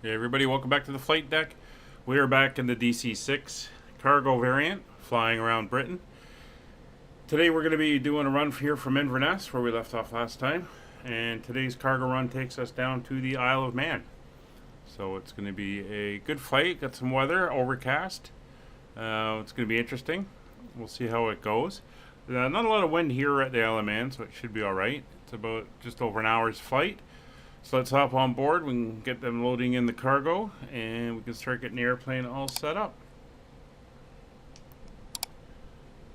Hey everybody, welcome back to the flight deck. We are back in the DC-6 cargo variant, flying around Britain. Today we're going to be doing a run here from Inverness, where we left off last time. And today's cargo run takes us down to the Isle of Man. So it's going to be a good flight, got some weather, overcast. It's going to be interesting. We'll see how it goes. Not a lot of wind here at the Isle of Man, so it should be alright. It's about just over an hour's flight. So let's hop on board, we can get them loading in the cargo, and we can start getting the airplane all set up.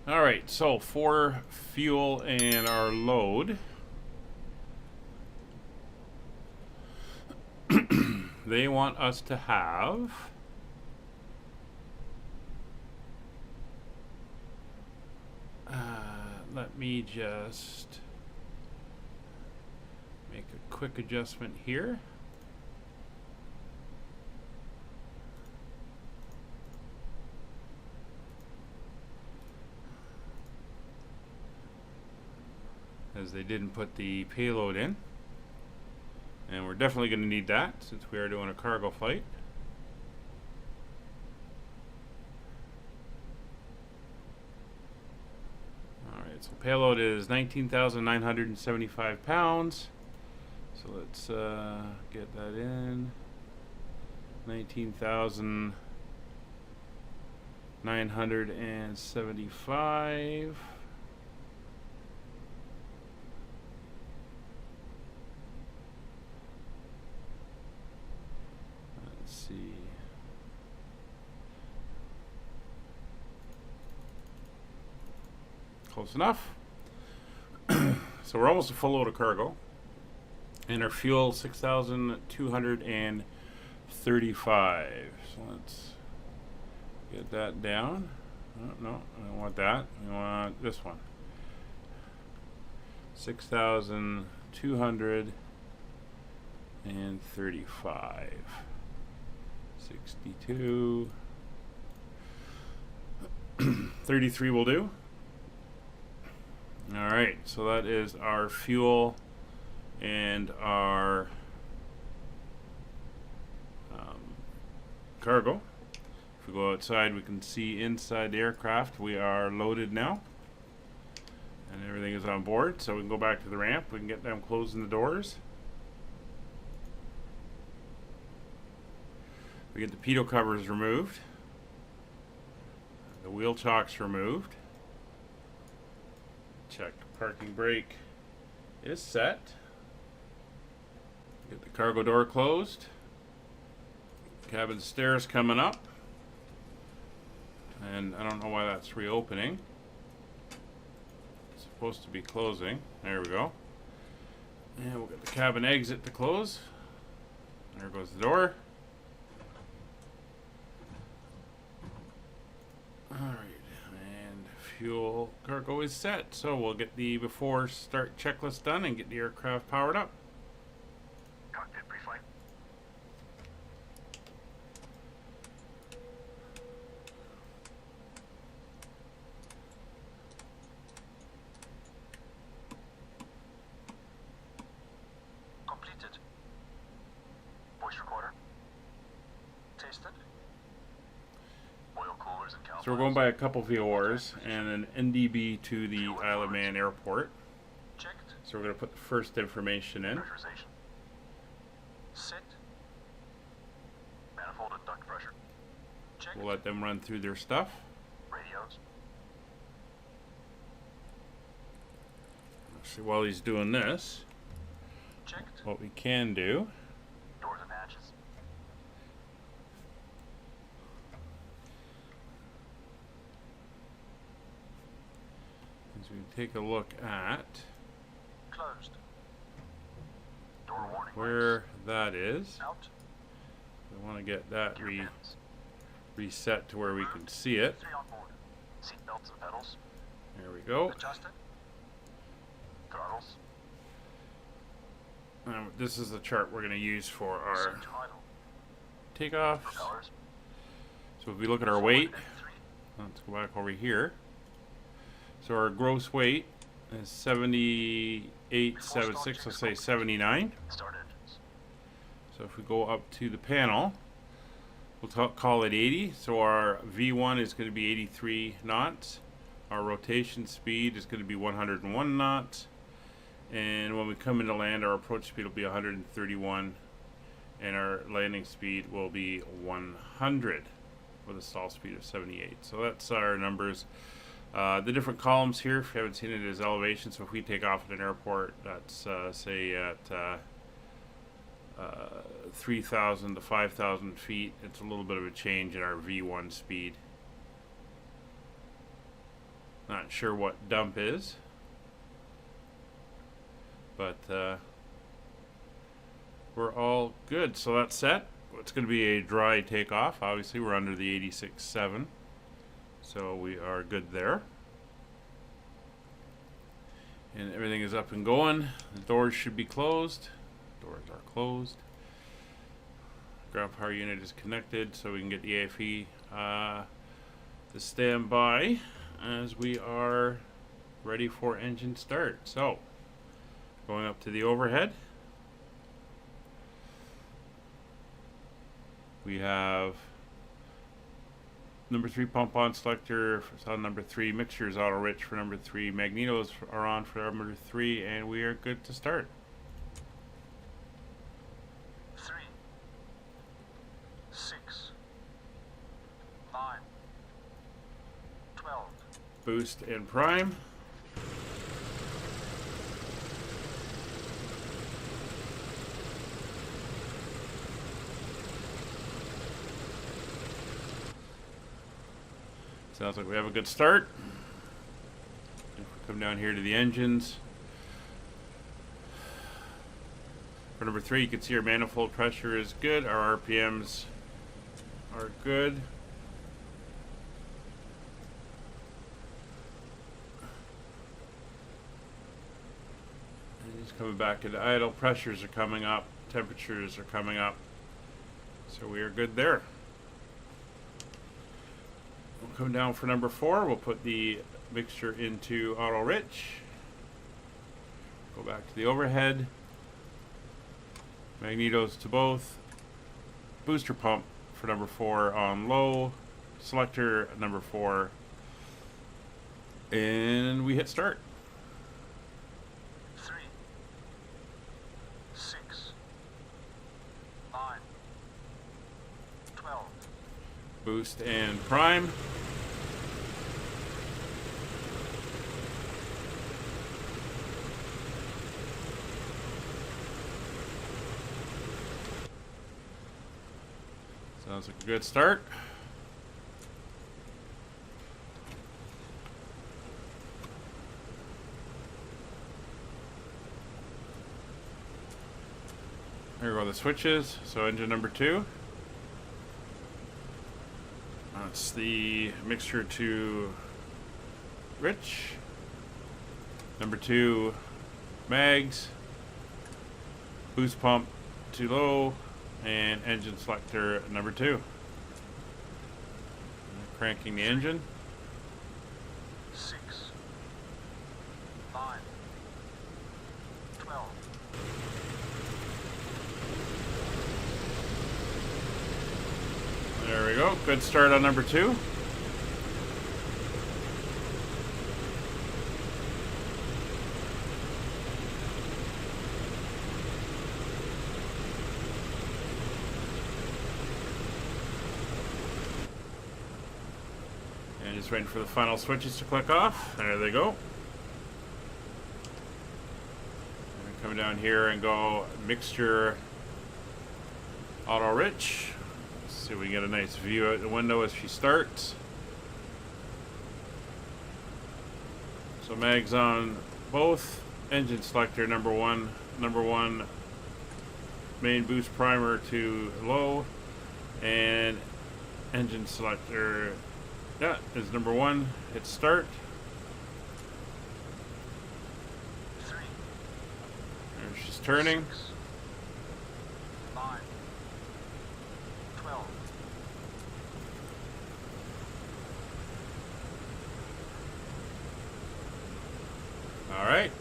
Alright, so for fuel and our load, they want us to have let me just make a quick adjustment here. As they didn't put the payload in. And we're definitely going to need that since we are doing a cargo flight. Alright, so payload is 19,975 pounds. So let's get that in. 19,975. Let's see. Close enough. So we're almost a full load of cargo. And our fuel, 6,235. So let's get that down. Oh, no, I don't want that. I want this one. 6,235. 62. 33 will do. All right, so that is our fuel and our cargo. If we go outside, we can see inside the aircraft we are loaded now, and everything is on board. So we can go back to the ramp. We can get them closing the doors. We get the pitot covers removed, the wheel chocks removed. Check parking brake is set. Get the cargo door closed. Cabin stairs coming up. And I don't know why that's reopening. It's supposed to be closing. There we go. And we'll get the cabin exit to close. There goes the door. Alright. And fuel cargo is set. So we'll get the before start checklist done and get the aircraft powered up. Cockpit pre-flight. Completed. Voice recorder. Tasted. Oil coolers and So we're going by a couple VORs and an NDB to the Isle of Man airport. Checked. So we're going to put the first information in. Pressurization. Set. Manifold and duct pressure. Checked. We'll let them run through their stuff. Radios. See, while he's doing this, Checked. what we can do Doors and hatches. is we take a look at Closed. Door warning where lights. that is. Out. We want to get that Gear pins. reset to where we can see it. 3 on board. Seat belts and pedals. There we go. Adjusted. Throttles. This is the chart we're going to use for our Set to idle. takeoffs. Propellers. So if we look at our weight, let's go back over here. So our gross weight is 78.76, let's say 79. Start engines. So if we go up to the panel, we'll call it 80. So our V1 is going to be 83 knots. Our rotation speed is going to be 101 knots. And when we come into land, our approach speed will be 131. And our landing speed will be 100 with a stall speed of 78. So that's our numbers. The different columns here, if you haven't seen it, is elevation. So if we take off at an airport, that's say at 3,000 to 5,000 feet, it's a little bit of a change in our V1 speed. Not sure what dump is, but we're all good. So that's set. It's going to be a dry takeoff. Obviously, we're under the 86.7, so we are good there. And everything is up and going. The doors should be closed. Doors are closed. Ground power unit is connected, so we can get the AFE to stand by as we are ready for engine start. So, going up to the overhead, we have number 3 pump on selector on number 3, mixtures auto rich for number 3, magnetos are on for number 3, and we are good to start. 3, 6, 9, 12. Boost and prime. Sounds like we have a good start. If we come down here to the engines, for number 3, you can see our manifold pressure is good. Our RPMs are good. And just coming back into idle, pressures are coming up, temperatures are coming up. So we are good there. We'll come down for number 4. We'll put the mixture into auto rich. Go back to the overhead. Magnetos to both. Booster pump for number 4 on low. Selector number 4. And we hit start. 3, 6, 9, 12. Boost and prime. Sounds like a good start. Here go the switches. So engine number 2. That's the mixture to rich. Number 2, mags. Boost pump to low. And engine selector number 2. Cranking the engine. 6, 9, 12. There we go. Good start on number 2. And just waiting for the final switches to click off. There they go. And come down here and go mixture auto rich. See if we can get a nice view out the window as she starts. So mags on both. Engine selector number 1. Number 1 main boost primer to low. And engine selector, yeah, is number 1. Hit start. 3, There she's turning. 6, 9, 12. All right.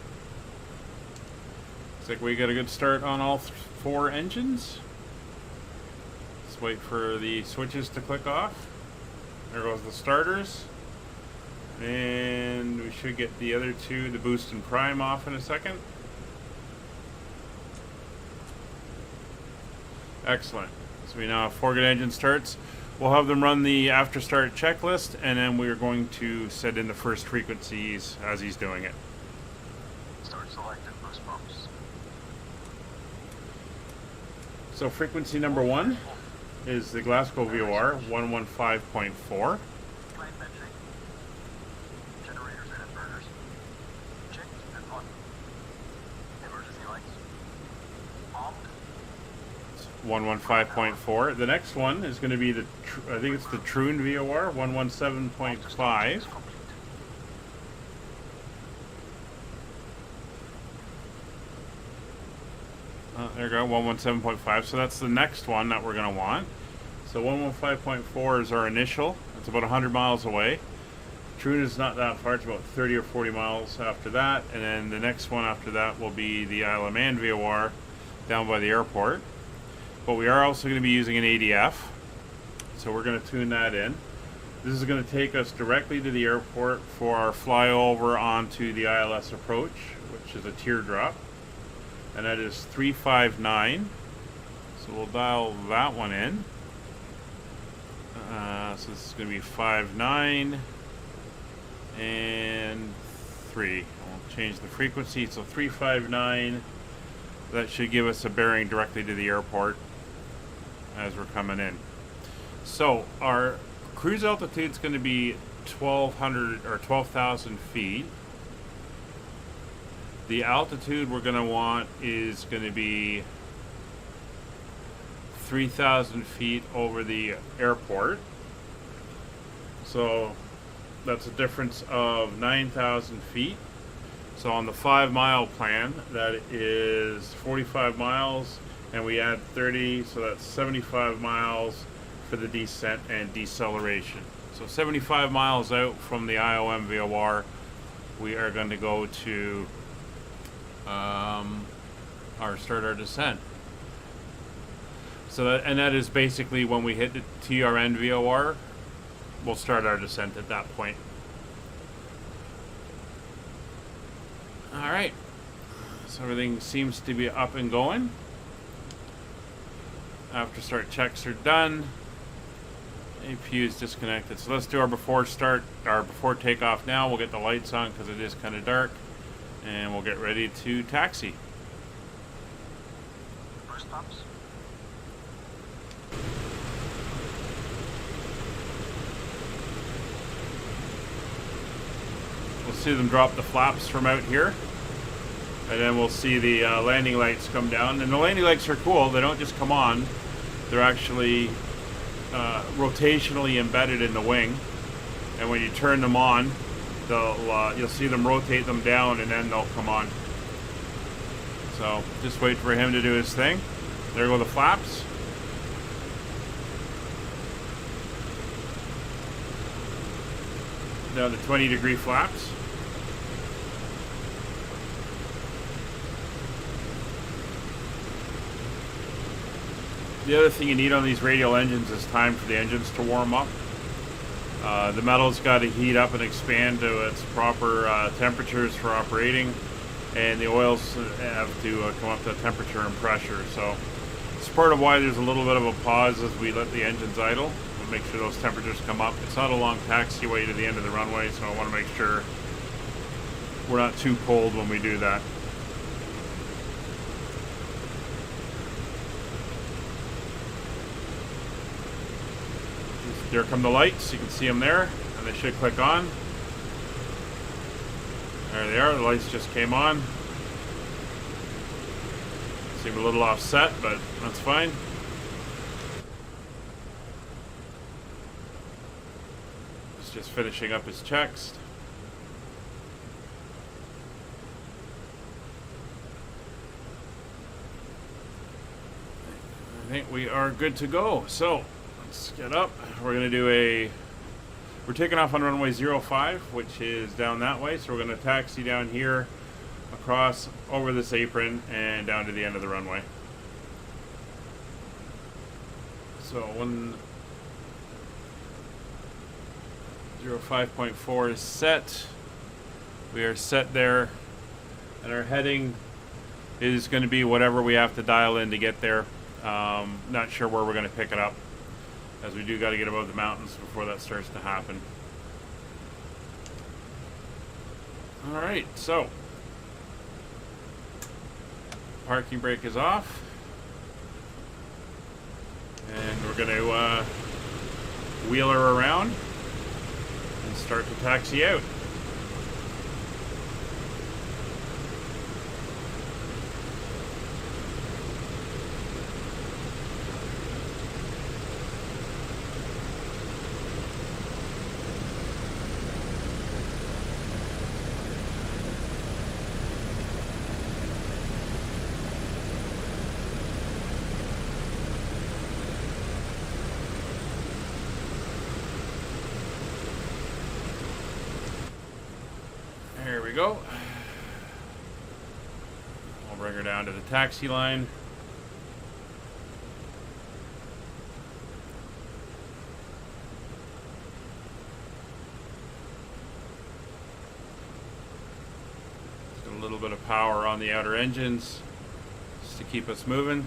Looks like we got a good start on all 4 engines. Let's wait for the switches to click off. There goes the starters. And we should get the other two, the boost and prime, off in a second. Excellent. So we now have 4 good engine starts. We'll have them run the after start checklist, and then we're going to set in the first frequencies as he's doing it. Start selected. Boost pumps. So frequency number 1 is the Glasgow VOR 115.4. Flame venting. Generators and inverters. Checked and on. Emergency lights. Armed. 115.4. The next one is going to be the, I think it's the Troon VOR 117.5. There you go, 117.5. So that's the next one that we're going to want. So 115.4 is our initial. It's about 100 miles away. Troon is not that far. It's about 30 or 40 miles after that. And then the next one after that will be the Isle of Man VOR down by the airport. But we are also going to be using an ADF. So we're going to tune that in. This is going to take us directly to the airport for our flyover onto the ILS approach, which is a teardrop. And that is 359. So we'll dial that one in. So this is going to be 59 and 3. We'll change the frequency. So 359. That should give us a bearing directly to the airport as we're coming in. So our cruise altitude is going to be 1,200 or 12,000 feet. The altitude we're going to want is going to be 3,000 feet over the airport. So that's a difference of 9,000 feet. So on the 5-mile plan, that is 45 miles, and we add 30, so that's 75 miles for the descent and deceleration. So 75 miles out from the IOM VOR, we are going to go to start our descent. So that is basically when we hit the TRN VOR, we'll start our descent at that point. All right, so everything seems to be up and going. After start checks are done. APU is disconnected. So let's do our before takeoff now. We'll get the lights on because it is kind of dark, and we'll get ready to taxi. Boost pumps. We'll see them drop the flaps from out here, and then we'll see the landing lights come down. And the landing lights are cool. They don't just come on. They're actually rotationally embedded in the wing, and when you turn them on, you'll see them rotate them down, and then they'll come on. So just wait for him to do his thing. There go the flaps. Now the 20-degree flaps. The other thing you need on these radial engines is time for the engines to warm up. The metal's got to heat up and expand to its proper temperatures for operating, and the oils have to come up to temperature and pressure. So it's part of why there's a little bit of a pause as we let the engines idle. We'll make sure those temperatures come up. It's not a long taxiway to the end of the runway, so I want to make sure we're not too cold when we do that. There come the lights. You can see them there, and they should click on. There they are. The lights just came on. Seem a little offset, but that's fine. He's just finishing up his checks. I think we are good to go. So let's get up. We're going to do we're taking off on runway 05, which is down that way. So we're going to taxi down here, across, over this apron, and down to the end of the runway. So 105.4 is set. We are set there, and our heading is going to be whatever we have to dial in to get there. Not sure where we're going to pick it up, as we do got to get above the mountains before that starts to happen. Alright, so parking brake is off, and we're going to wheel her around and start to taxi out. There we go. I'll bring her down to the taxi line. Just a little bit of power on the outer engines just to keep us moving.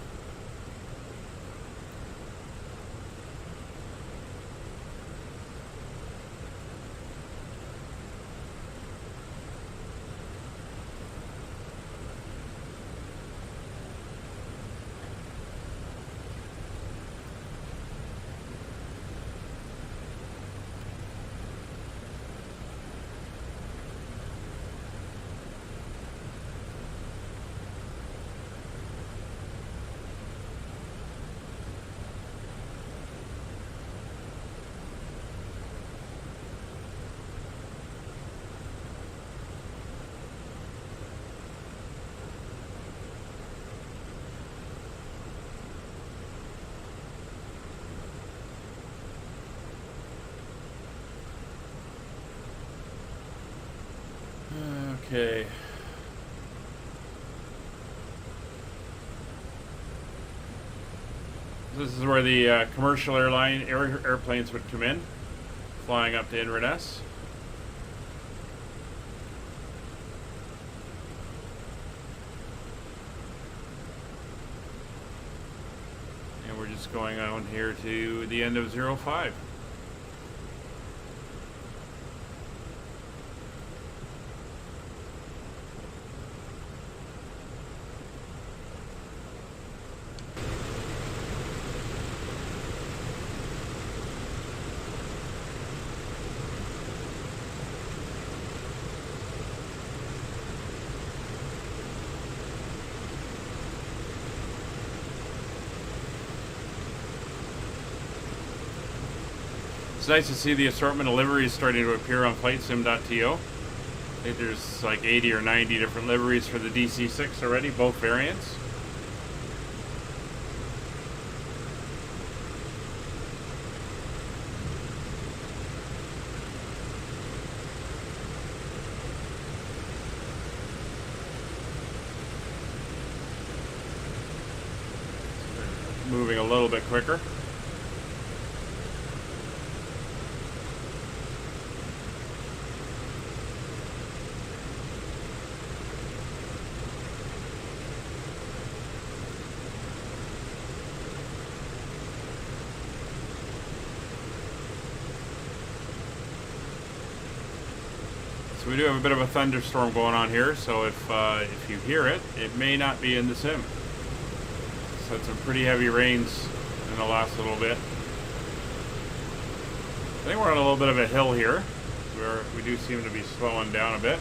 Okay. This is where the commercial airplanes would come in, flying up to Inverness. And we're just going on here to the end of 05. It's nice to see the assortment of liveries starting to appear on FlightSim.to. I think there's like 80 or 90 different liveries for the DC-6 already, both variants. Moving a little bit quicker. So we do have a bit of a thunderstorm going on here, so if you hear it, it may not be in the sim. So it's some pretty heavy rains in the last little bit. I think we're on a little bit of a hill here, where we do seem to be slowing down a bit.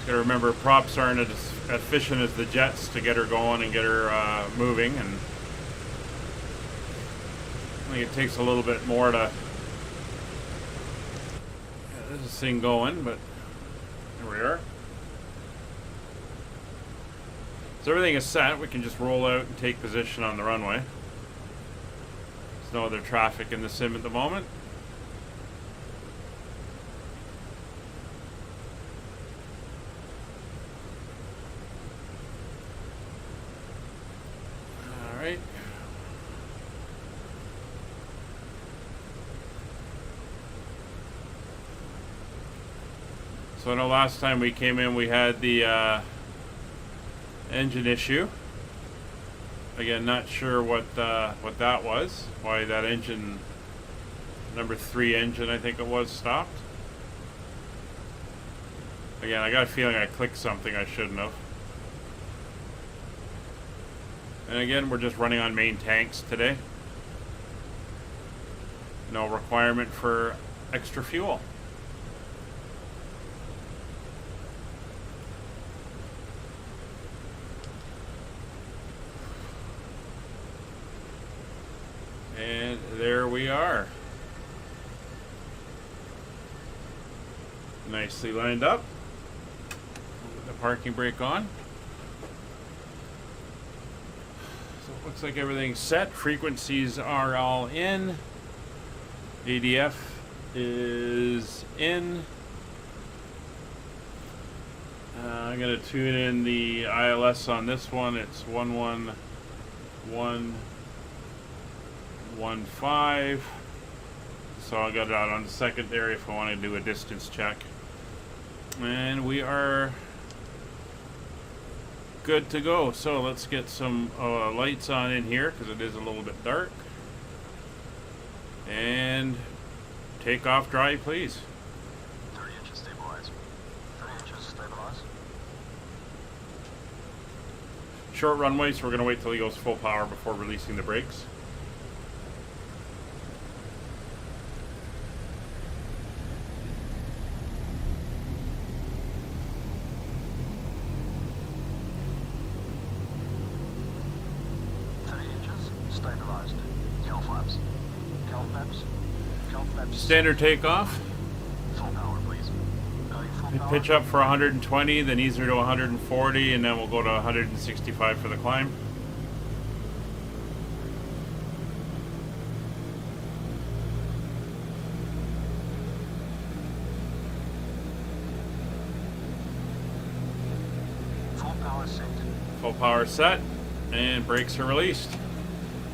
Gotta remember, props aren't as efficient as the jets to get her going and get her moving, and I think it takes a little bit more to get this thing going, but here we are. So everything is set. We can just roll out and take position on the runway. There's no other traffic in the sim at the moment. So I know last time we came in we had the engine issue. Again, not sure what that was. Why that engine, number 3 engine I think it was, stopped. Again, I got a feeling I clicked something I shouldn't have. And again, we're just running on main tanks today. No requirement for extra fuel. And there we are. Nicely lined up. Put the parking brake on. So it looks like everything's set. Frequencies are all in. ADF is in. I'm going to tune in the ILS on this one. It's 11115. So I got it out on the secondary if I want to do a distance check. And we are good to go. So let's get some lights on in here because it is a little bit dark. And take off dry, please. 30 inches stabilize. 30 inches stabilize. Short runway, so we're going to wait till he goes full power before releasing the brakes. Stabilized. Tail flaps. Tail flaps. Tail flaps. Standard takeoff. Full power, please. Going full power. Pitch up for 120, then easier to 140, and then we'll go to 165 for the climb. Full power set. Full power set, and brakes are released.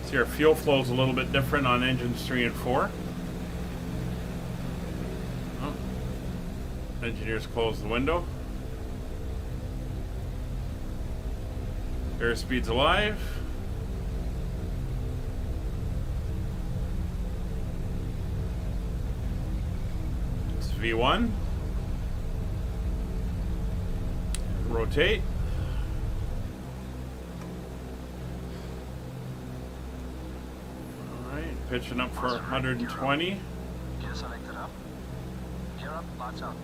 See, our fuel flow is a little bit different on engines 3 and 4. Oh. Engineers close the window. Airspeed's alive. It's V1. Rotate. Pitching up for 120. Gear selected up. Gear up, lights out.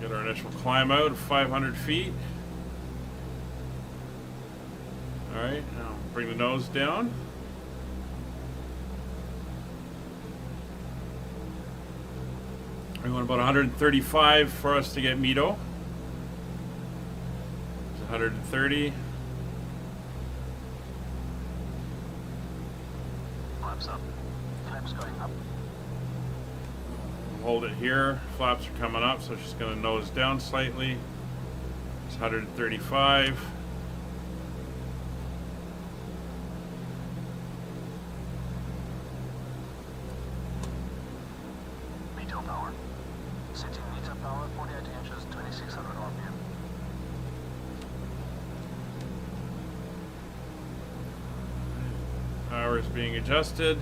Get our initial climb out of 500 feet. Alright, now bring the nose down. We want about 135 for us to get METO. 130. Flaps up. Flaps going up. Hold it here. Flaps are coming up, so she's going to nose down slightly. It's 135. METO power. Setting meter power 48 inches, 2600 RPM. Power is being adjusted.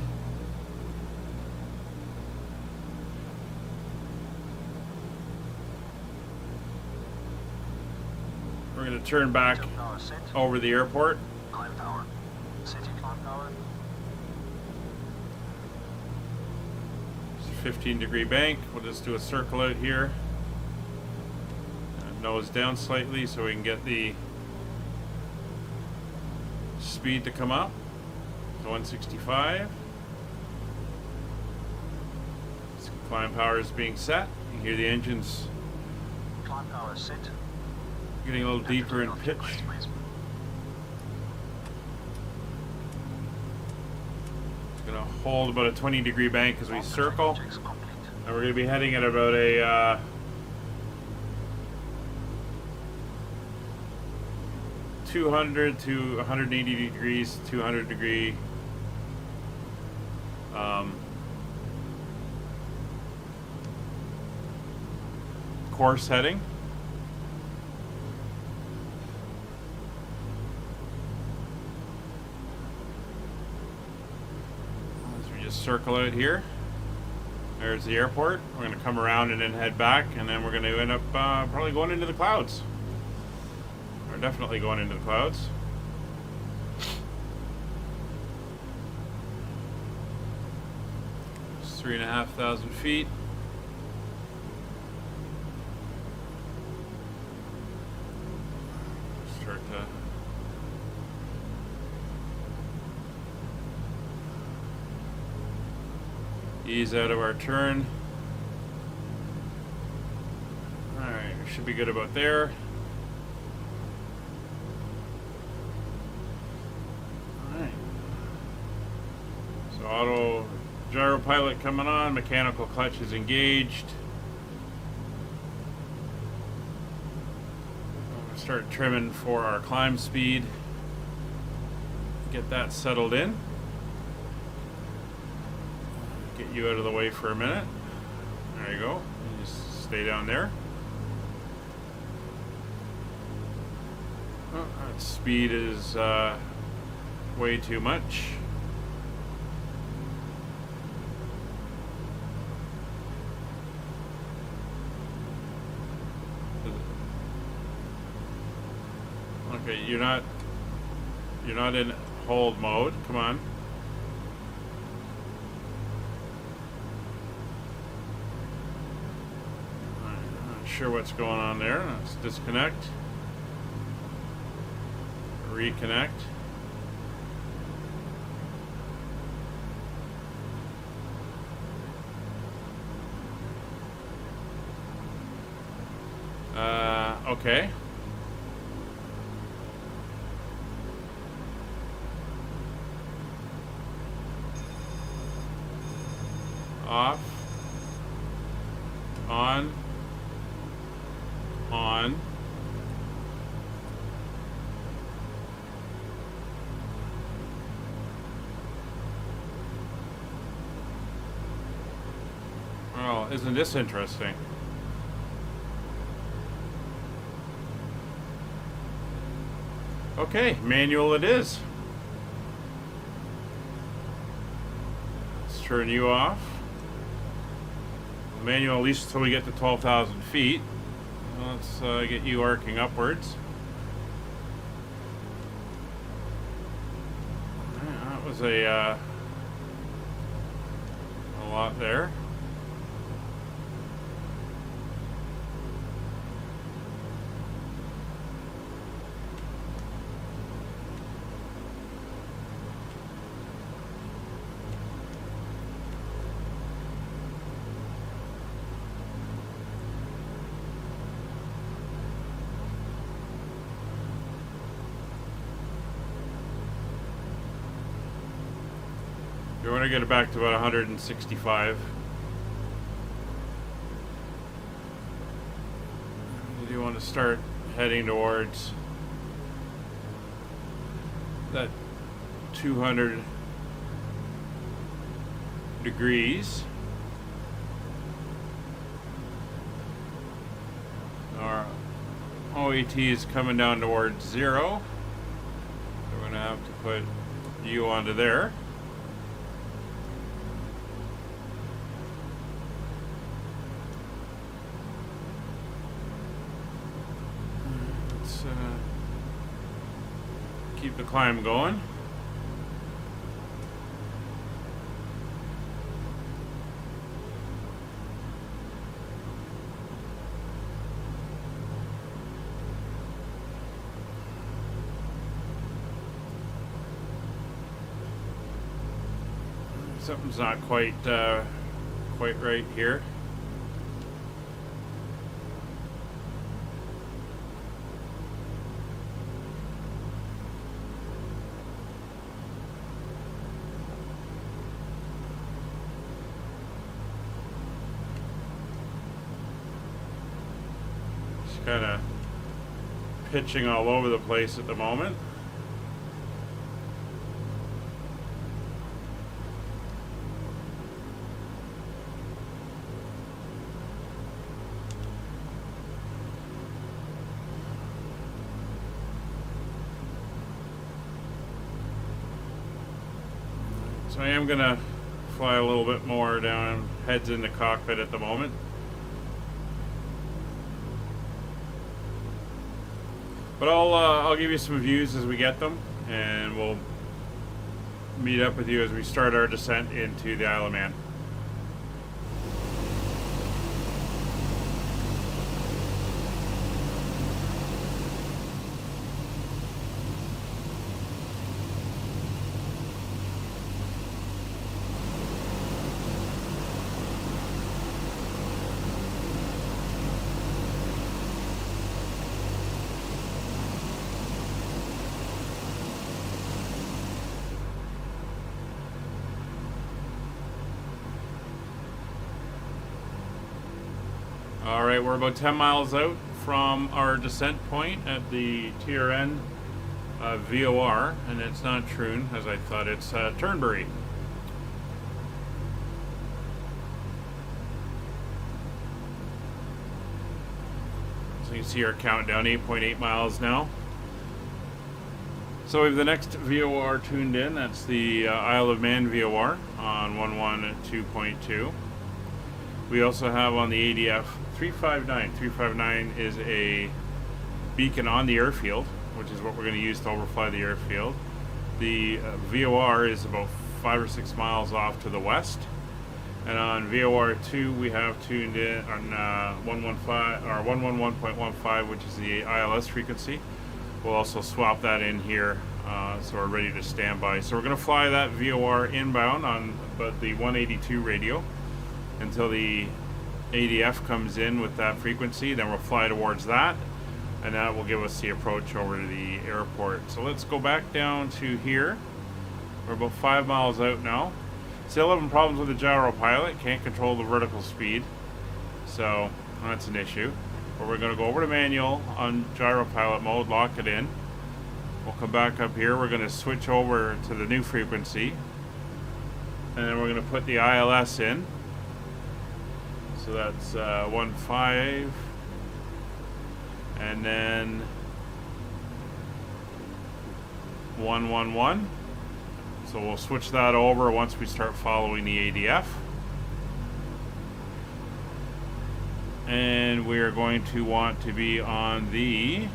We're going to turn back METO power set. over the airport. Climb power. Setting climb power. It's a 15-degree bank. We'll just do a circle out here. Nose down slightly so we can get the speed to come up. 165. Climb power is being set. You can hear the engines Climb power set. getting a little deeper in pitch. Please. It's going to hold about a 20-degree bank as we circle. Checks complete. And we're going to be heading at about a 200 to 180 degrees, 200 degree course heading. As we just circle out here, there's the airport. We're going to come around and then head back, and then we're going to end up probably going into the clouds. We're definitely going into the clouds. It's 3,500 feet. Start to ease out of our turn. Alright, we should be good about there. Alright. So auto gyro pilot coming on, mechanical clutch is engaged. I'm going to start trimming for our climb speed. Get that settled in. Get you out of the way for a minute. There you go. You just stay down there. Oh, that speed is way too much. Okay, you're not in hold mode. Come on. Sure what's going on there. Let's disconnect, reconnect. Okay. Off, on, on. Well, isn't this interesting? Okay, manual it is. Let's turn you off. Manual at least until we get to 12,000 feet. Let's get you arcing upwards. That was a lot there. You want to get it back to about 165. You want to start heading towards that 200 degrees. Our OET is coming down towards 0. So we're going to have to put you onto there. Keep the climb going. Something's not quite right here. Kind of pitching all over the place at the moment. So I am going to fly a little bit more down, heads in the cockpit at the moment. But I'll give you some views as we get them, and we'll meet up with you as we start our descent into the Isle of Man. Alright, we're about 10 miles out from our descent point at the TRN VOR, and it's not Troon, as I thought, it's Turnberry. So you can see our countdown, 8.8 miles now. So we have the next VOR tuned in, that's the Isle of Man VOR on 112.2. We also have on the ADF 359. 359 is a beacon on the airfield, which is what we're going to use to overfly the airfield. The VOR is about 5 or 6 miles off to the west. And on VOR 2 we have tuned in on 111.15, which is the ILS frequency. We'll also swap that in here, so we're ready to stand by. So we're going to fly that VOR inbound on about the 182 radio until the ADF comes in with that frequency. Then we'll fly towards that, and that will give us the approach over to the airport. So let's go back down to here. We're about 5 miles out now. Still having problems with the gyro pilot, can't control the vertical speed, so that's an issue. But we're going to go over to manual on gyro pilot mode, lock it in. We'll come back up here, we're going to switch over to the new frequency, and then we're going to put the ILS in. So that's 15, and then 111. So we'll switch that over once we start following the ADF. And we are going to want to be on the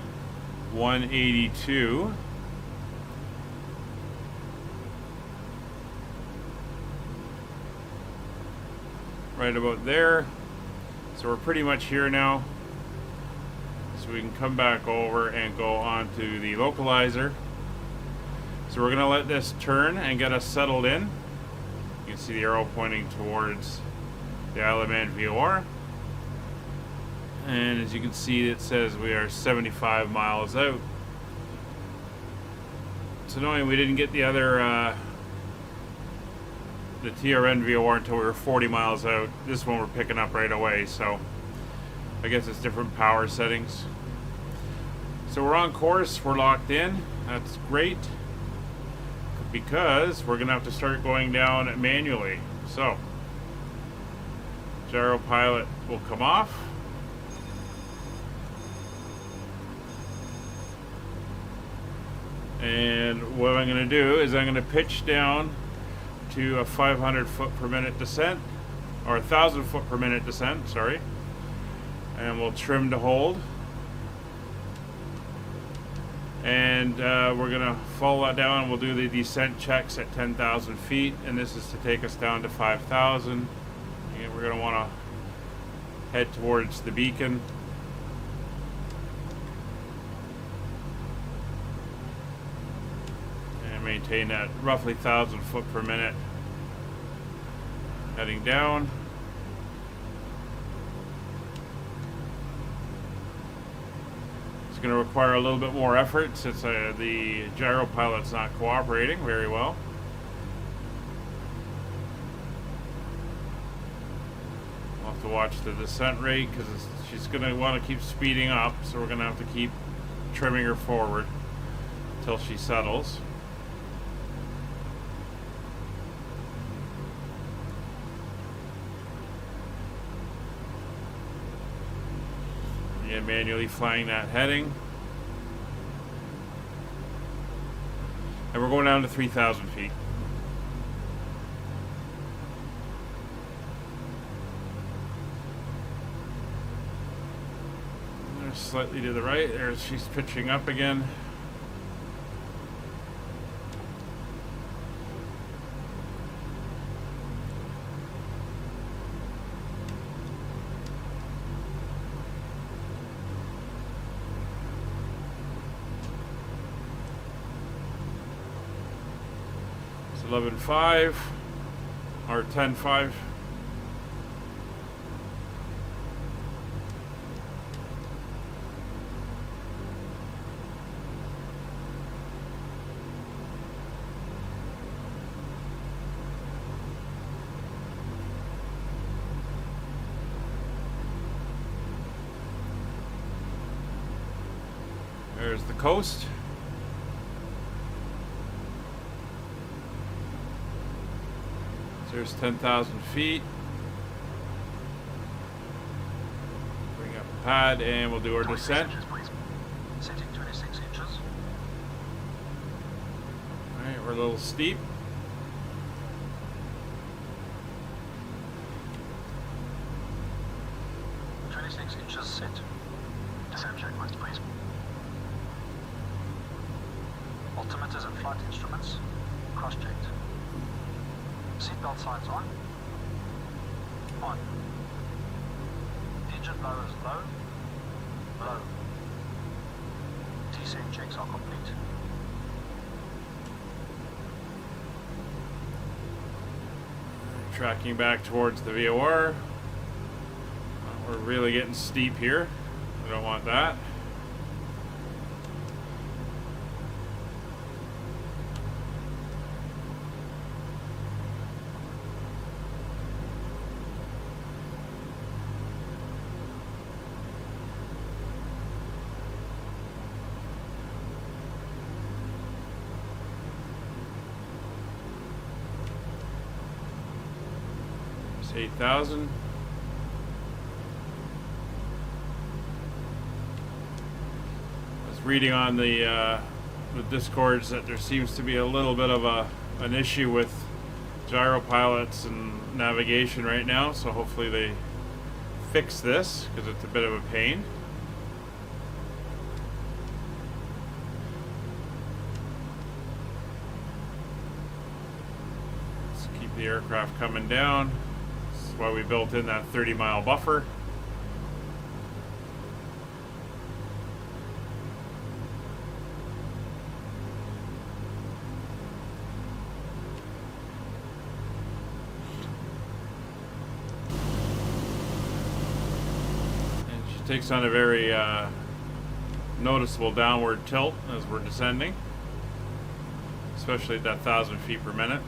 182. Right about there. So we're pretty much here now. So we can come back over and go on to the localizer. So we're going to let this turn and get us settled in. You can see the arrow pointing towards the Isle of Man VOR. And as you can see, it says we are 75 miles out. So knowing we didn't get the other the TRN VOR until we were 40 miles out, this one we're picking up right away, so I guess it's different power settings. So we're on course, we're locked in, that's great, because we're gonna have to start going down manually. So gyro pilot will come off. And what I'm going to do is I'm going to pitch down to a 500 foot per minute descent, or 1,000 foot per minute descent, sorry. And we'll trim to hold. And we're going to follow that down, and we'll do the descent checks at 10,000 feet. And this is to take us down to 5,000. And we're going to want to head towards the beacon. Maintain that roughly 1,000 foot per minute heading down. It's going to require a little bit more effort since the gyro pilot's not cooperating very well. We'll have to watch the descent rate because she's going to want to keep speeding up, so we're going to have to keep trimming her forward until she settles. And manually flying that heading. And we're going down to 3,000 feet. slightly to the right. There, she's pitching up again. It's 11.5 or 10.5. There's the coast. So there's 10,000 feet. Bring up the pad and we'll do our descent. Setting 26 inches. Alright, we're a little steep. Set. Descent checklist, please. Altimeters and flight instruments cross-checked. Seatbelt signs on. On. Engine blowers low. Low. Descent checks are complete. Tracking back towards the VOR. We're really getting steep here. I don't want that. It's 8,000. Reading on the discords that there seems to be a little bit of an issue with gyro pilots and navigation right now, so hopefully they fix this because it's a bit of a pain. Let's keep the aircraft coming down. This is why we built in that 30-mile buffer. Takes on a very noticeable downward tilt as we're descending, especially at that 1,000 feet per minute.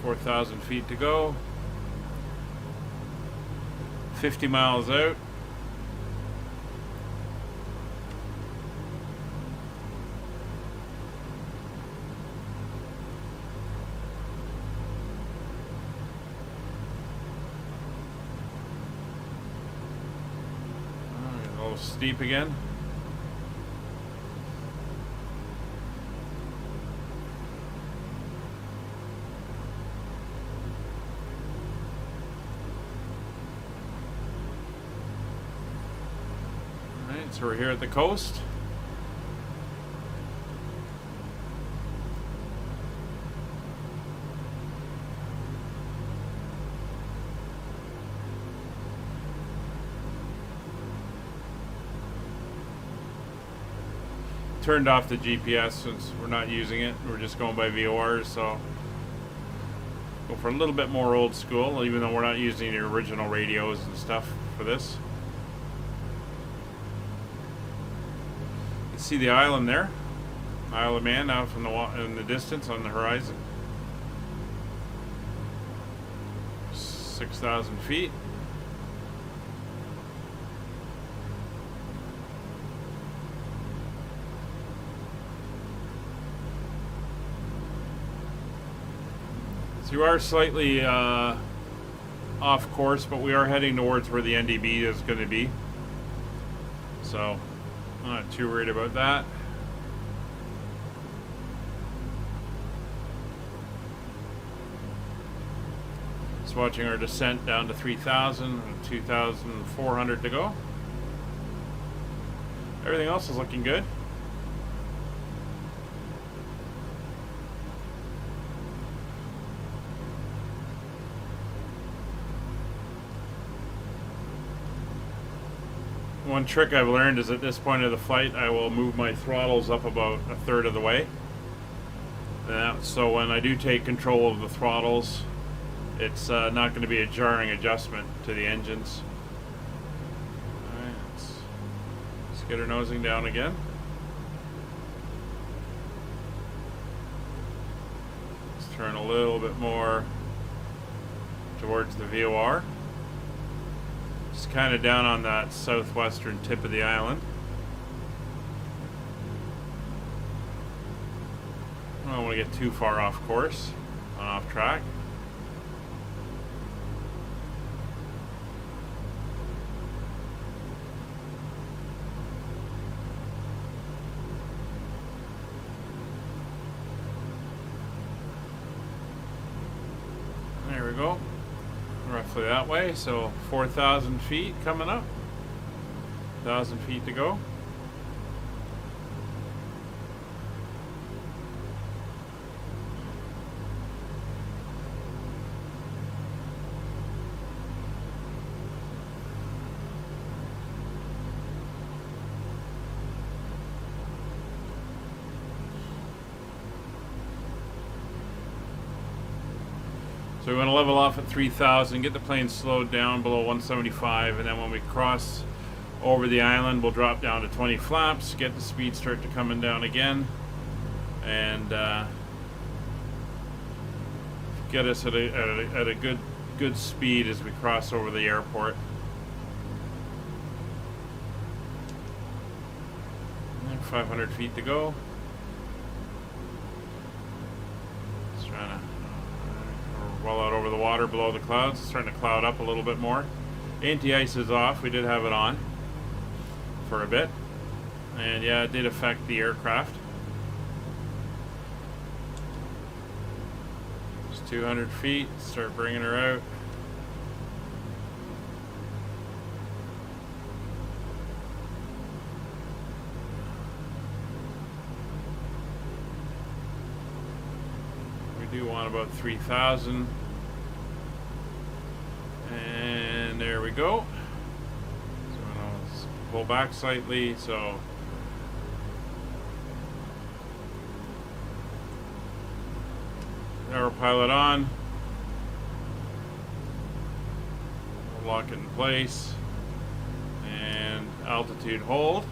Four 4,000 feet to go. 50 miles out. A little steep again. So we're here at the coast. Turned off the GPS since we're not using it. We're just going by VORs, so go for a little bit more old school, even though we're not using the original radios and stuff for this. See the island there, Isle of Man out from in the distance on the horizon. 6,000 feet. So you are slightly off course, but we are heading towards where the NDB is going to be. So, I'm not too worried about that. Just watching our descent down to 3,000 and 2,400 to go. Everything else is looking good. One trick I've learned is at this point of the flight, I will move my throttles up about a third of the way. So when I do take control of the throttles, it's not going to be a jarring adjustment to the engines. Alright, let's get her nosing down again. Let's turn a little bit more towards the VOR. Just kind of down on that southwestern tip of the island. I don't want to get too far off course, off track. There we go. Roughly that way, so 4,000 feet coming up. 1,000 feet to go. So we want to level off at 3,000, get the plane slowed down below 175, and then when we cross over the island, we'll drop down to 20 flaps, get the speed start to coming down again, and get us at a good speed as we cross over the airport. And 500 feet to go. Just trying to well out over the water below the clouds. It's starting to cloud up a little bit more. Anti-ice is off. We did have it on for a bit, and yeah, it did affect the aircraft. Just 200 feet. Start bringing her out. We do want about 3,000. And there we go. So let's pull back slightly. So our pilot on. We'll lock it in place. And altitude hold.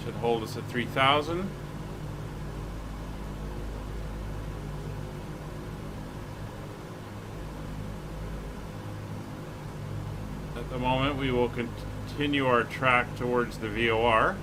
Should hold us at 3,000. At the moment, we will continue our track towards the VOR.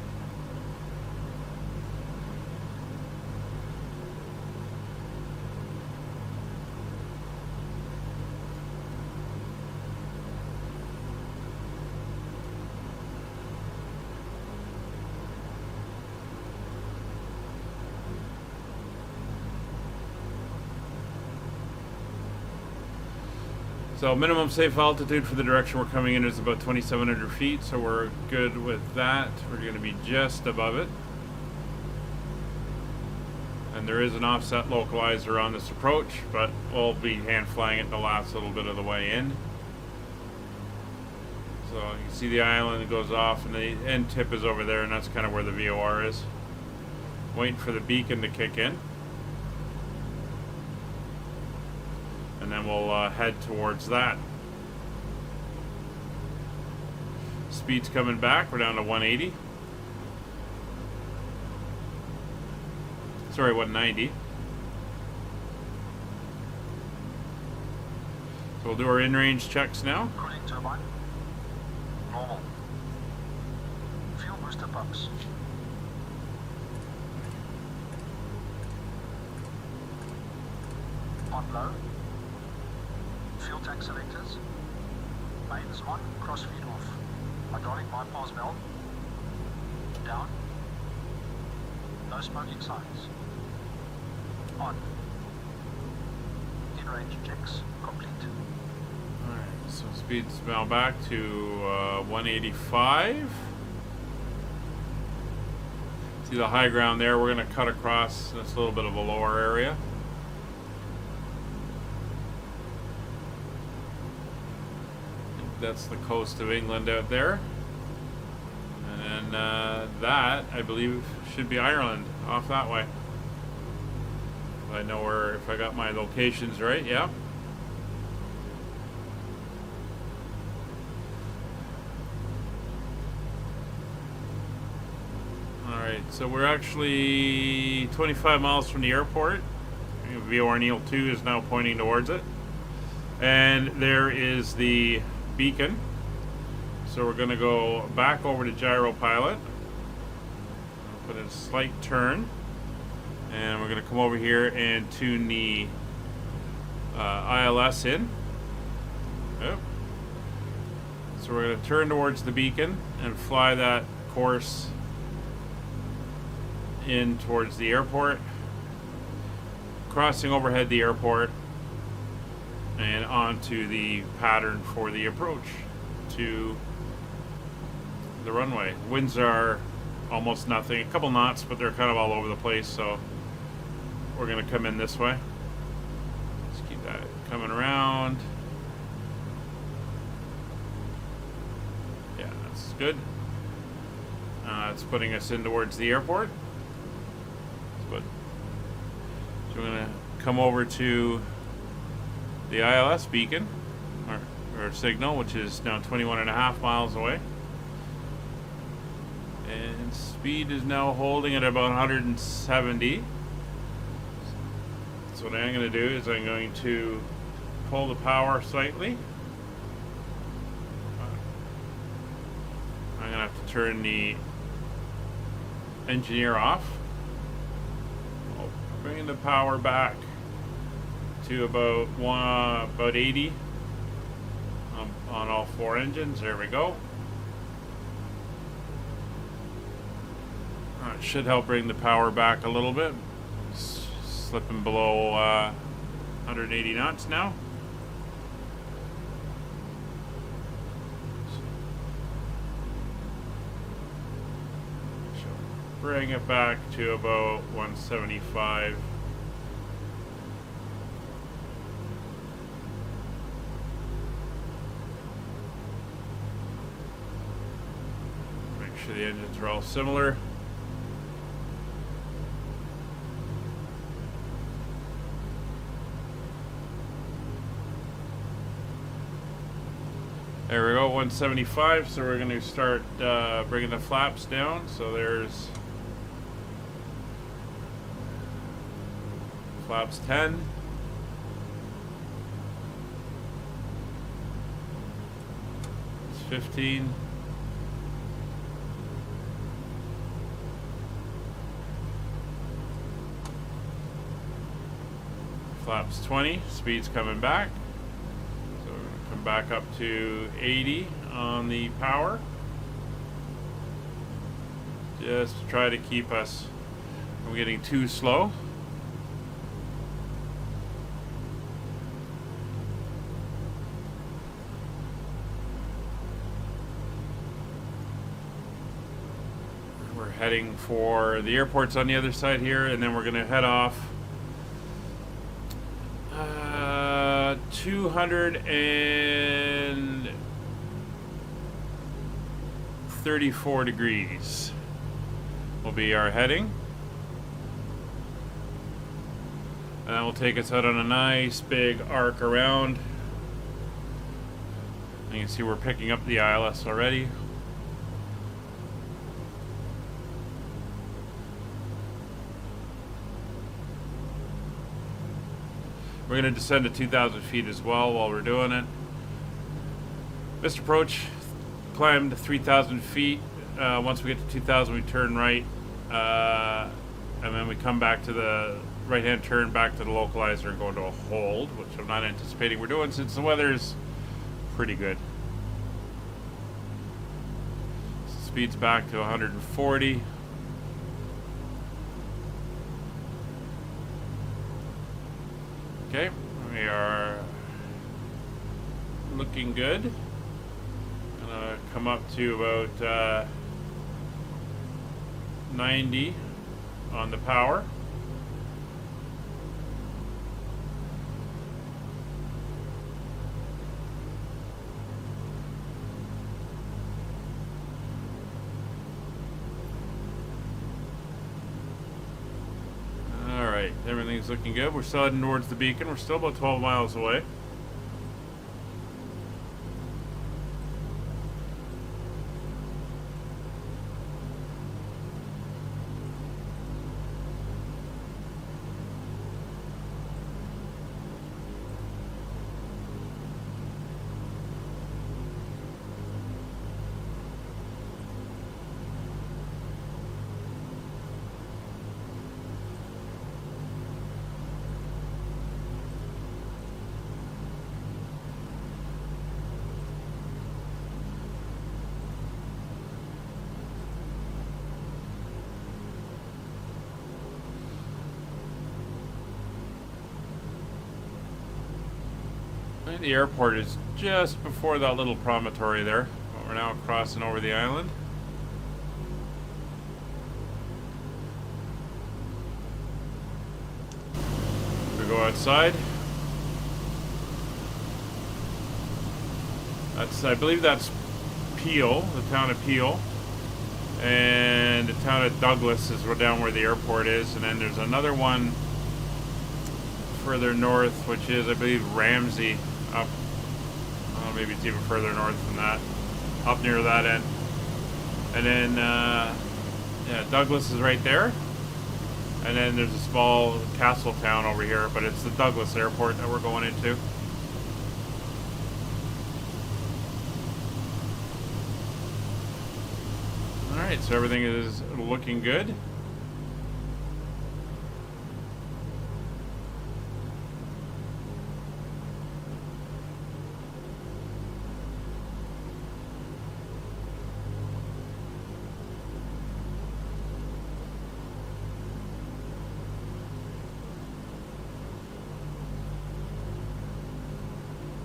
So minimum safe altitude for the direction we're coming in is about 2,700 feet, so we're good with that. We're going to be just above it. And there is an offset localizer on this approach, but we'll be hand flying it the last little bit of the way in. So you can see the island goes off, and the end tip is over there, and that's kind of where the VOR is. Waiting for the beacon to kick in. And then we'll head towards that. Speed's coming back. We're down to 180. Sorry, 190. So we'll do our in-range checks now. Cooling turbine. Normal. Fuel booster pumps. On low. track selectors. Mains on, crossfeed off. Hydraulic bypass valve. Down. No smoking signs. On. In-range checks complete. Alright, so speed's now back to 185. See the high ground there? We're going to cut across this little bit of a lower area. That's the coast of England out there. And then that, I believe, should be Ireland off that way. I know where, if I got my locations right, yeah. Alright, so we're actually 25 miles from the airport. VOR Neil 2 is now pointing towards it. And there is the beacon. So we're going to go back over to gyro pilot. Put a slight turn. And we're going to come over here and tune the ILS in. Yep. So we're going to turn towards the beacon and fly that course in towards the airport, crossing overhead the airport and onto the pattern for the approach to the runway. Winds are almost nothing, a couple knots, but they're kind of all over the place, so we're going to come in this way. Just keep that coming around. Yeah, that's good. It's putting us in towards the airport. So we're going to come over to the ILS beacon, or signal, which is now 21.5 miles away. And speed is now holding at about 170. So what I'm going to do is I'm going to pull the power slightly. I'm going to have to turn the engineer off. I'll bring the power back to about 80 on all four engines. There we go. It should help bring the power back a little bit. Slipping below 180 knots now. Bring it back to about 175. Make sure the engines are all similar. There we go, 175. So we're going to start bringing the flaps down. So there's flaps 10. It's 15. Flaps 20. Speed's coming back. So we're going to come back up to 80 on the power. Just to try to keep us from getting too slow. Heading for the airport's on the other side here, and then we're going to head off 234 degrees will be our heading, and that will take us out on a nice big arc around. You can see we're picking up the ILS already. We're going to descend to 2,000 feet as well while we're doing it. Missed approach, climbed 3,000 feet. Once we get to 2,000, we turn right, and then we come back to the right-hand turn back to the localizer and go into a hold, which I'm not anticipating we're doing since the weather's pretty good. Speed's back to 140. Okay, we are looking good. Gonna come up to about 90 on the power. Alright, everything's looking good. We're still heading towards the beacon. We're still about 12 miles away. The airport is just before that little promontory there. We're now crossing over the island. We go outside. I believe that's Peel, the town of Peel. And the town of Douglas is down where the airport is. And then there's another one further north, which is, I believe, Ramsey. Up, maybe it's even further north than that, up near that end. And then, yeah, Douglas is right there. And then there's a small castle town over here, but it's the Douglas airport that we're going into. Alright, so everything is looking good.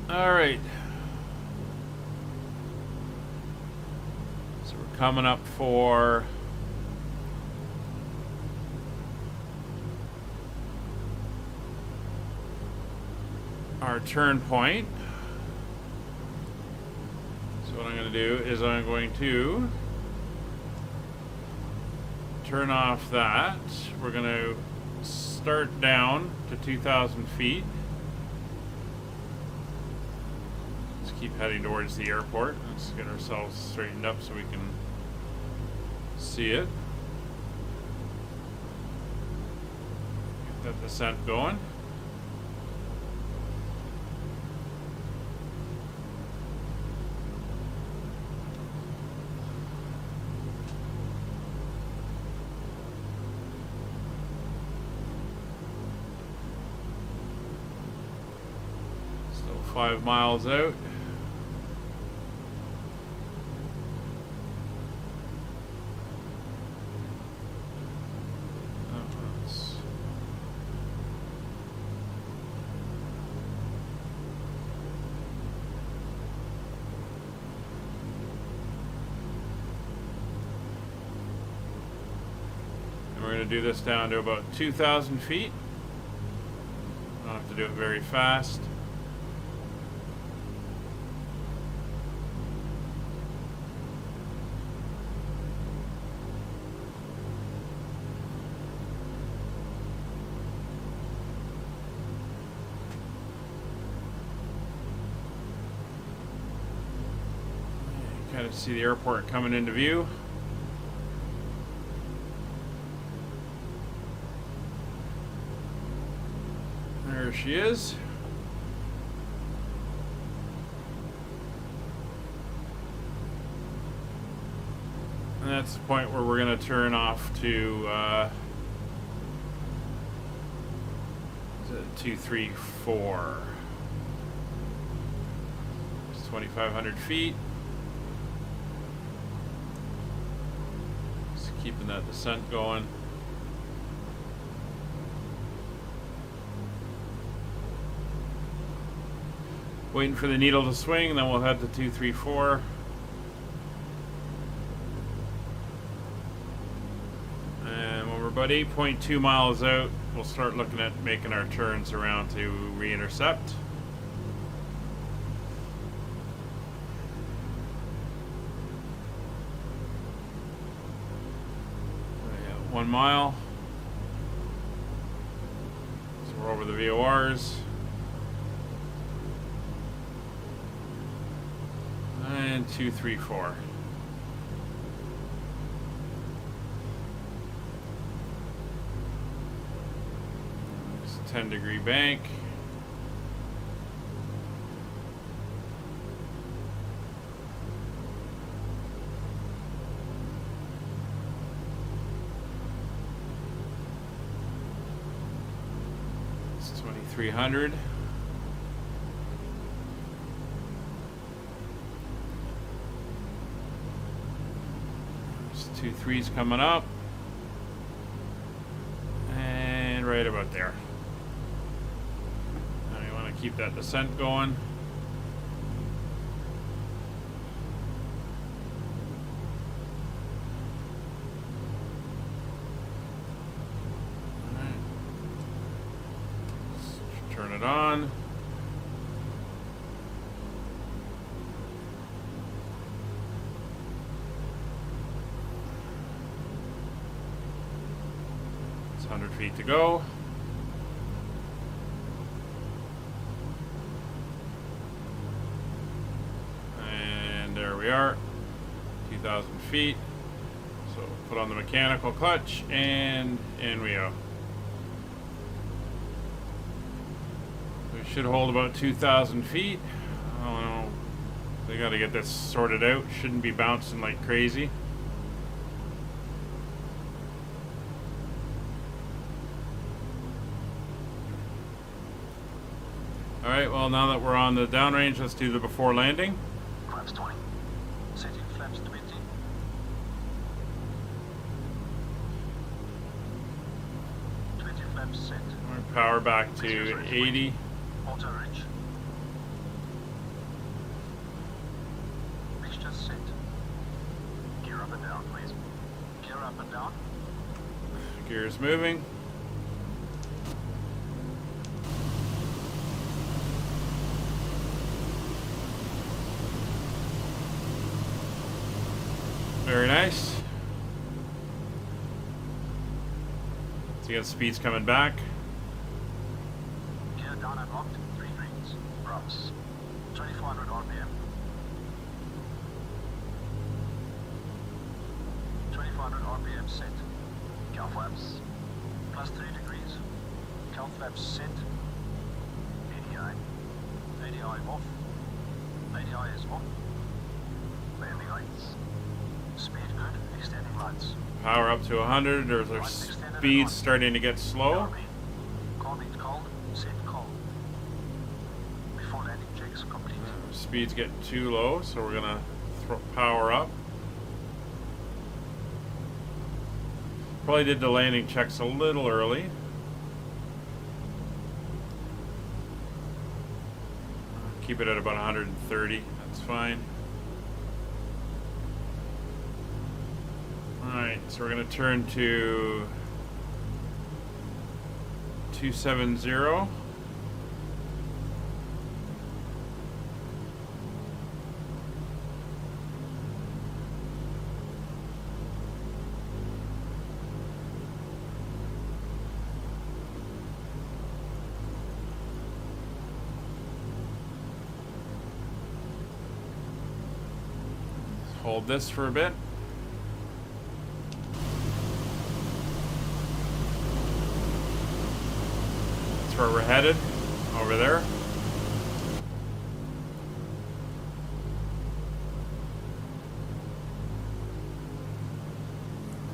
Alright. So we're coming up for our turn point. So what I'm going to do is I'm going to turn off that. We're going to start down to 2,000 feet. Keep heading towards the airport. Let's get ourselves straightened up so we can see it. Get that descent going. Still 5 miles out. We're going to do this down to about 2,000 feet. I don't have to do it very fast. You kind of see the airport coming into view. There she is. And that's the point where we're going to turn off to 234. It's 2,500 feet. Just keeping that descent going. Waiting for the needle to swing, then we'll head to 234. And when we're about 8.2 miles out, we'll start looking at making our turns around to re-intercept. 1 mile. So we're over the VORs. And 234. It's a 10-degree bank. It's 2,300. Two threes coming up, and right about there. Now you want to keep that descent going. All right. Let's turn it on. It's 100 feet to go. And there we are, 2,000 feet. So put on the mechanical clutch, and in we go. We should hold about 2,000 feet. I don't know. They got to get this sorted out. Shouldn't be bouncing like crazy. Alright, well, now that we're on the downrange, let's do the before landing. Flaps 20. Setting flaps 20. 20 flaps set. Power back to 80. Auto reach. Mixture set. Gear up and down, please. Gear up and down. Gears moving. Very nice. So you got speeds coming back. Gear down and locked. 3 greens. Props. 2,400 RPM. 2,400 RPM set. Cow flaps. Plus 3 degrees. Cow flaps set. ADI. ADI off. ADI is off. Landing lights. Speed good, extending lights. Power up to 100. There's our speeds starting to get slow. Carbine cold, set cold. Before landing checks complete. Speeds get too low, so we're gonna power up. Probably did the landing checks a little early. Keep it at about 130. That's fine. Alright, so we're going to turn to 270. Hold this for a bit. Where we're headed, over there.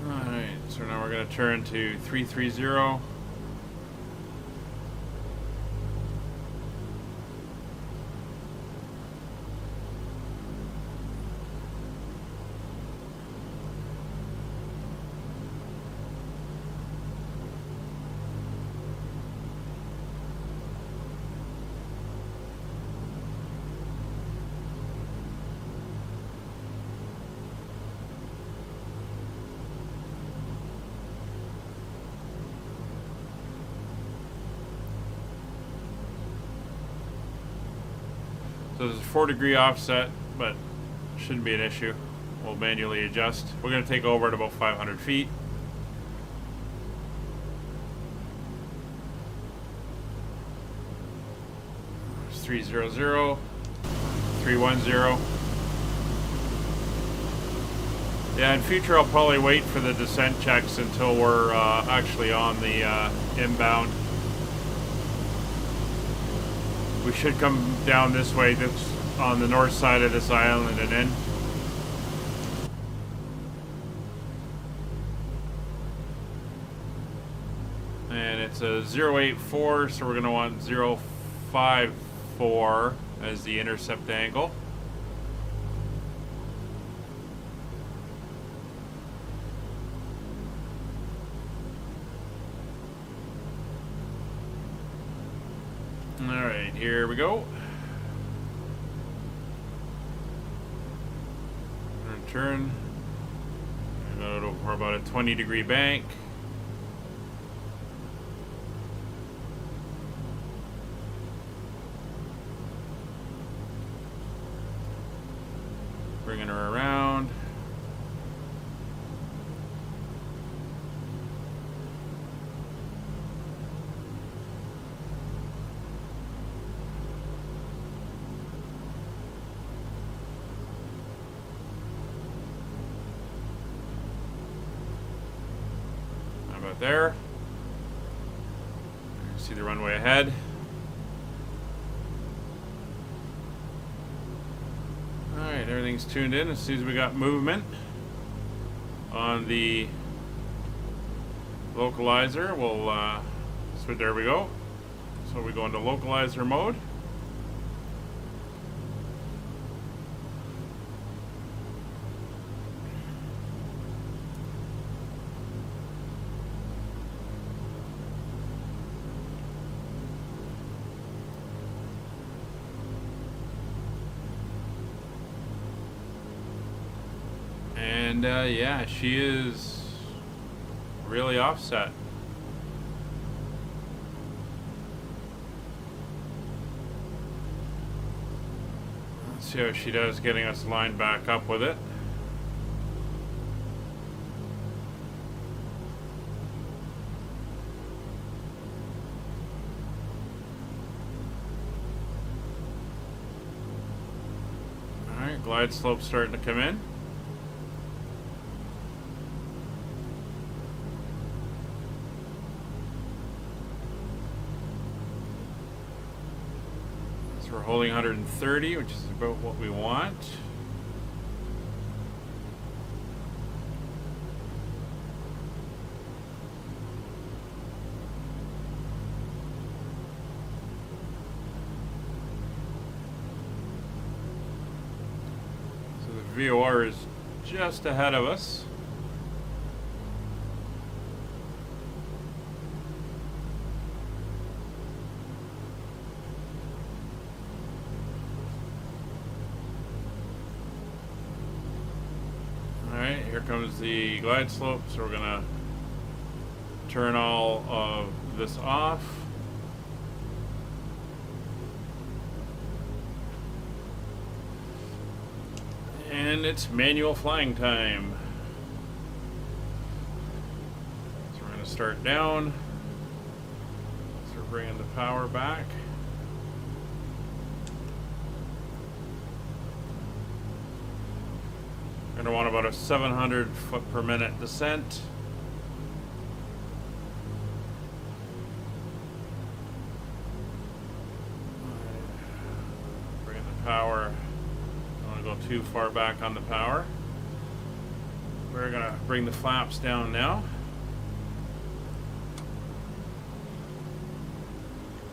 Alright, so now we're going to turn to 330. So there's a 4-degree offset, but shouldn't be an issue. We'll manually adjust. We're going to take over at about 500 feet. It's 300, 310. Yeah, in future I'll probably wait for the descent checks until we're actually on the inbound. We should come down this way, this on the north side of this island and in. And it's a 084, so we're going to want 054 as the intercept angle. Alright, here we go. Turn. Go for about a 20-degree bank. Bringing her around. There. See the runway ahead. Alright, everything's tuned in. As soon as we got movement on the localizer, we'll so there we go. So we go into localizer mode. And yeah, she is really offset. Let's see how she does getting us lined back up with it. Alright, glide slope starting to come in. We're holding 130, which is about what we want. So the VOR is just ahead of us. Here comes the glide slope, so we're gonna turn all of this off. And it's manual flying time. So we're gonna start down. So we're bringing the power back. We're going to want about a 700 foot per minute descent. Bring in the power. Don't want to go too far back on the power. We're going to bring the flaps down now.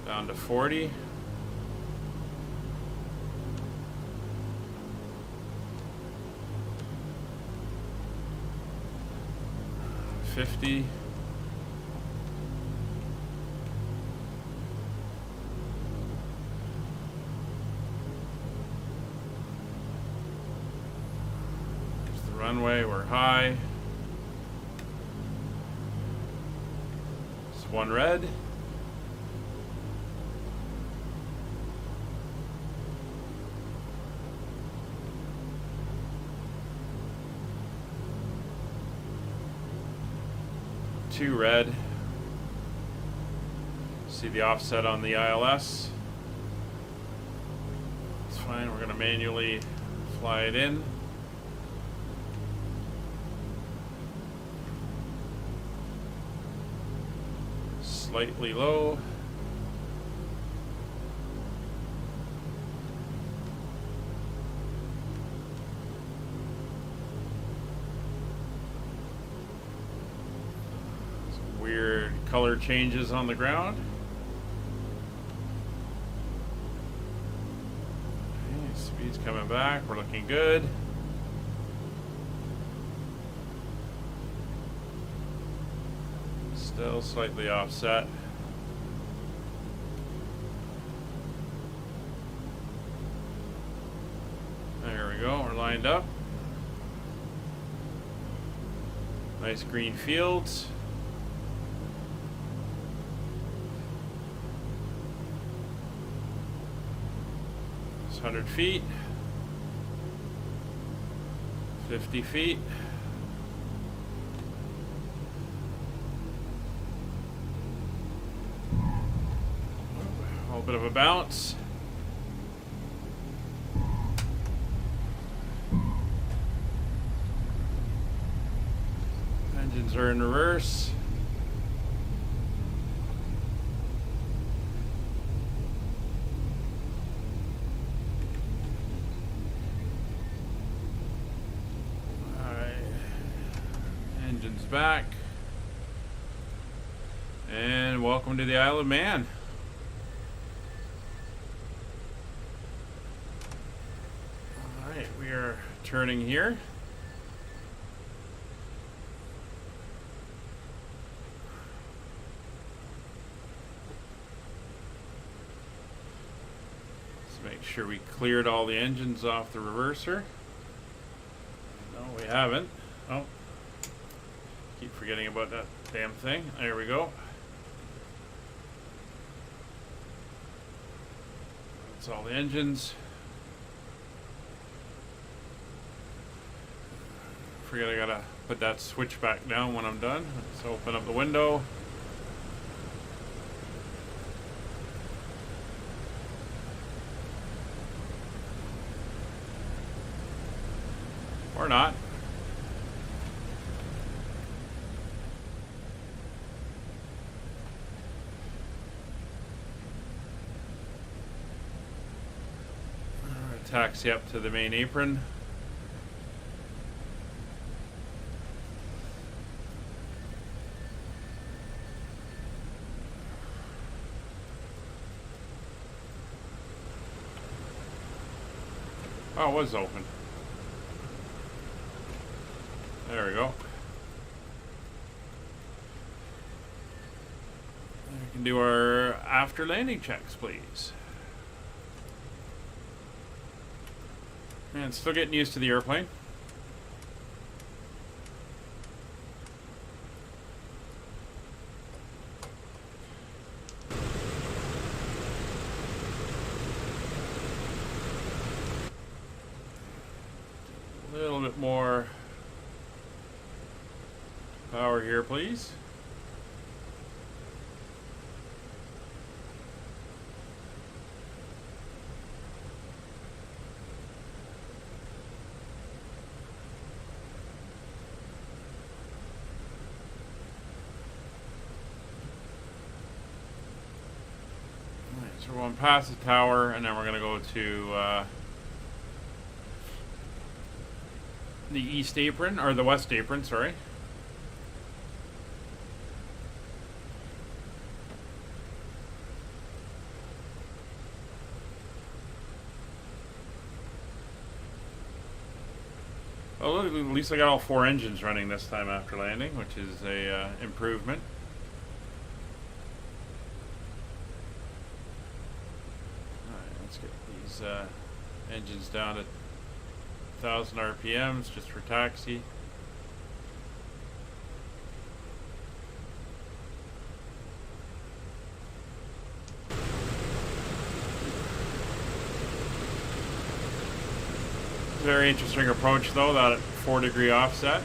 Down to 40. 50. There's the runway, we're high. It's one red. too red. See the offset on the ILS. It's fine. We're going to manually fly it in. Slightly low. Some weird color changes on the ground. Okay, speed's coming back. We're looking good. Still slightly offset. There we go, we're lined up. Nice green fields. It's 100 feet. 50 feet. A bit of a bounce. Engines are in reverse. Alright. Engines back. And welcome to the Isle of Man. We are turning here. Let's make sure we cleared all the engines off the reverser. No, we haven't. Oh, keep forgetting about that damn thing. There we go. That's all the engines. Forget I gotta put that switch back down when I'm done. Let's open up the window. Or not. Taxi up to the main apron. Oh, it was open. There we go. We can do our after landing checks, please. And still getting used to the airplane. A little bit more power here, please. So we're going past the tower, and then we're going to go to the east apron, or the west apron, sorry. Well, at least I got all 4 engines running this time after landing, which is a improvement. Let's get these engines down to 1,000 RPMs just for taxi. Very interesting approach though, that 4-degree offset.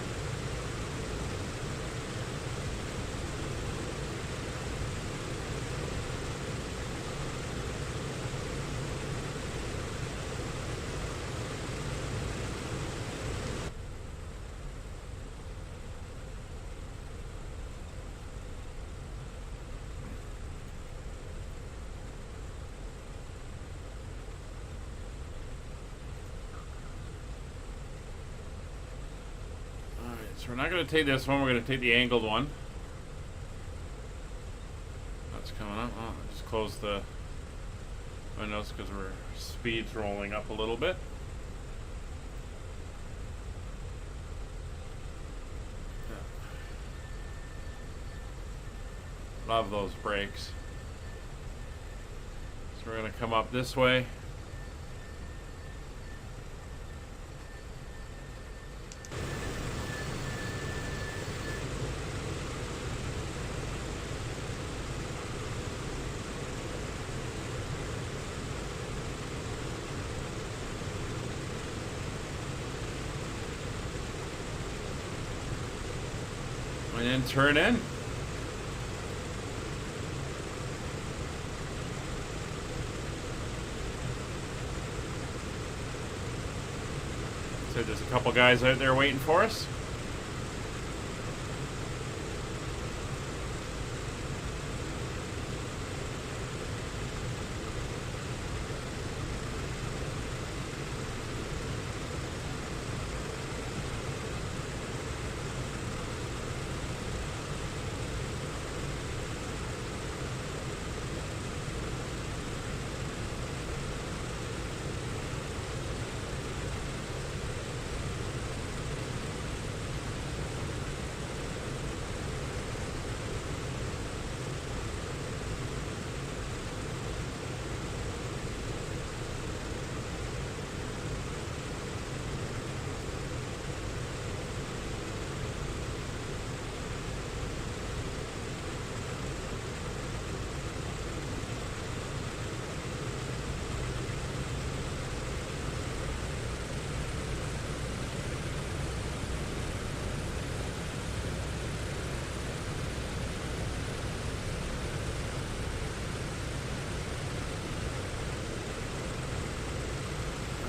So we're not going to take this one, we're going to take the angled one. That's coming up. Oh, I just closed the windows because we're speed's rolling up a little bit. Yeah. Love those brakes. So we're going to come up this way. And then turn in. So there's a couple guys out there waiting for us.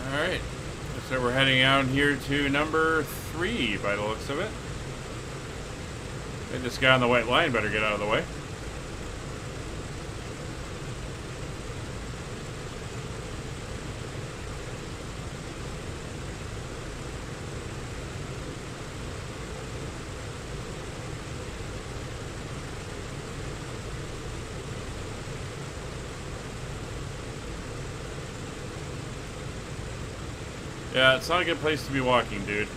Alright, so we're heading out here to number 3 by the looks of it. And this guy on the white line better get out of the way. Yeah, it's not a good place to be walking, dude.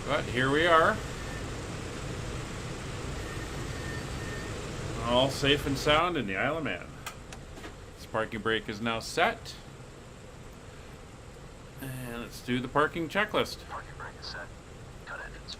But here we are. All safe and sound in the Isle of Man. This parking brake is now set. And let's do the parking checklist. Parking brake is set. Cut entrance.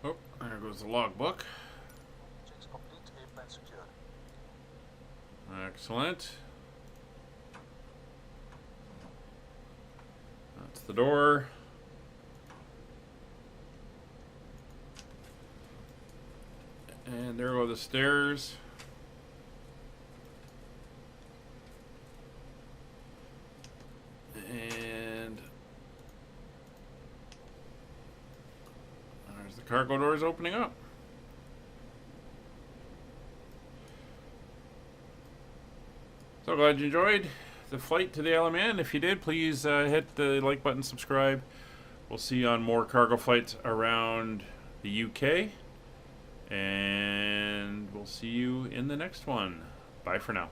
Oh, there goes the logbook. Checks complete. A-plan secured. Excellent. That's the door. And there go the stairs. And there's the cargo doors opening up. So glad you enjoyed the flight to the Isle of Man. If you did, please hit the like button, subscribe. We'll see you on more cargo flights around the UK. And we'll see you in the next one. Bye for now.